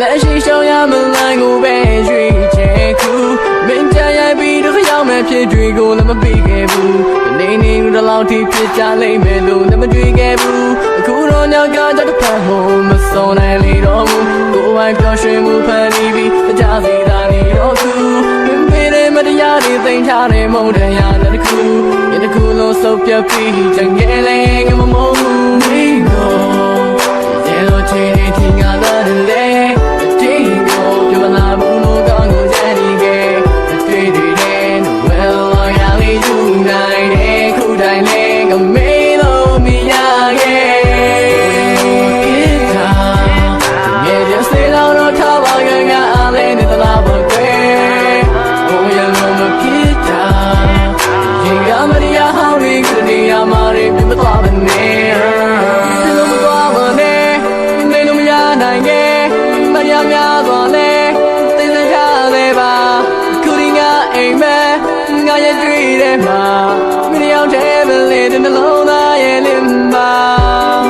လက်ရှိရှောင်ရမလန်းကိုပဲရွေးချယ်ခုမင်းကြရိုက်ပြီးတော့ရောက်မဲ့ဖြစ်တွေကိုလည်းမပြီးခဲ့ဘူးနေနေရလောက်ထိဖြစ်ကြလိမ့်မယ်လို့လည်းမတွေးခဲ့ဘူးအခုတော့ညကတည်းကဖတ်ဖို့မစုံနိုင်လေတော့ဘူးကိုယ်ဝိုင်းပြောရွှင်မှုဖန်ပြီးအကြစီတာနေတော့သူမင်းပေးတဲ့မတရားတွေသိမ်းထားတဲ့မုန်းတရားနဲ့တခုယနေ့ခုလုံးစုပ်ပြတ်ပြီးချင်ငယ်လေးငမမုန်းဘူးမိတော့ကျေလို့ချင်နေထင်ရတဲ့လေဒီကိုပြောလာဘူးလို့ကောင်းကိုကြက်နေခဲ့တွေ့တွေ့တဲ့ဝဲလာရလေးယူနိုင်တဲ့ခုတိုင်းလေးကမေးလို့မရခဲ့များစွာလဲသိစကားလေးပါခုဒီငါအိမ်မဲငါရဲ့တွေ့တဲ့မှာမင်းရောက်တဲ့မလေးတဲ့နှလုံးသားရဲ့လင်းပါ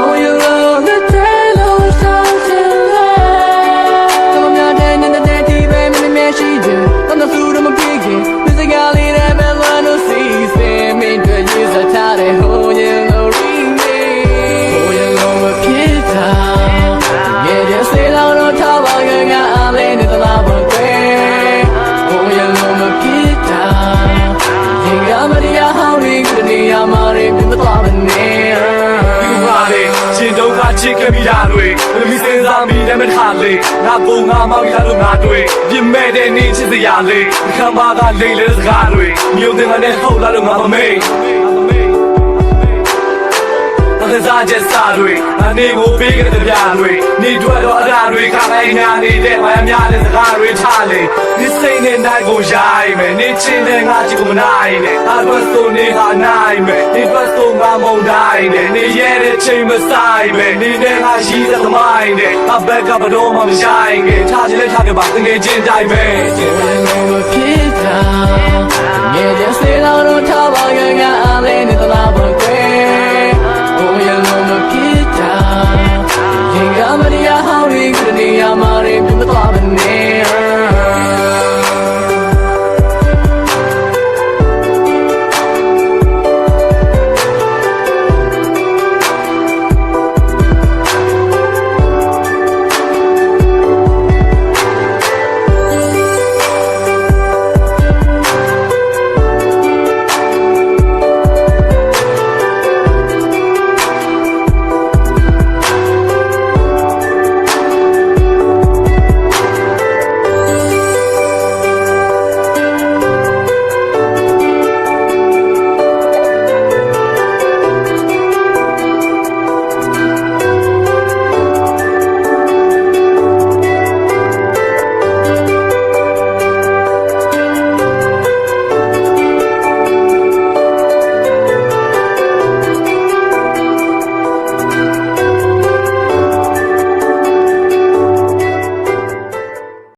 Oh you love the tale something like တော့များတဲ့နေတဲ့ဒီပဲမင်းမရှိတယ်တော့သူတို့မပြေခင်သိစကားလေးနဲ့မလွန်လို့စီစင်မင်းတို့ရေးစားထားတဲ့ Oh you love me Oh you love me ဖြစ်တာရဲ့တဲ့စေလောတော့ထားပါငါအားလေးနဲ့တလားပေါ်ကွယ်ဘုံရလုံးမဖြစ်တာဒီကမတရားဟောင်းလေးကတည်းကမာရီပြမသွားမနဲ့ဒီပါလေရှင်ဒုက္ခချစ်ခဲ့မိတာတွေဘယ်မီစင်စားမိလည်းမထားလေငါပုံငါမောက်ရလို့ငါတွေပြစ်မဲ့တဲ့နေချစ်စရာလေးခံပါကလိမ့်လေစကားတွေမြို့တင်ကနေဟုတ်လာလို့ငါမမေ့တဲ့စားချက်စားတွေအနေကိုပေးခဲ့တဲ့ပြားတွေနေတွေ့တော့အရာတွေခါတိုင်းညာနေတဲ့မယများတဲ့စကားတွေထားလေဒီစိတ်နဲ့နိုင်ကိုရိုင်းမယ်နေချင်းတဲ့ငါချစ်ကိုမနိုင်နဲ့အဘတ်ဆိုနေဟာနိုင်မယ်ဒီဘတ်ဆိုငါမုံတိုင်းနဲ့နေရဲတဲ့ချိန်မဆိုင်ပဲနေနဲ့ငါရှိတဲ့သမိုင်းနဲ့အဘက်ကဘတော်မှမဆိုင်ခဲ့ထားချင်လဲထားခဲ့ပါတကယ်ချင်းတိုင်းပဲကျေဝဲလို့ဖြစ်တာငယ်တဲ့စေလောတော့ထားပါငါအားလေးနဲ့တလား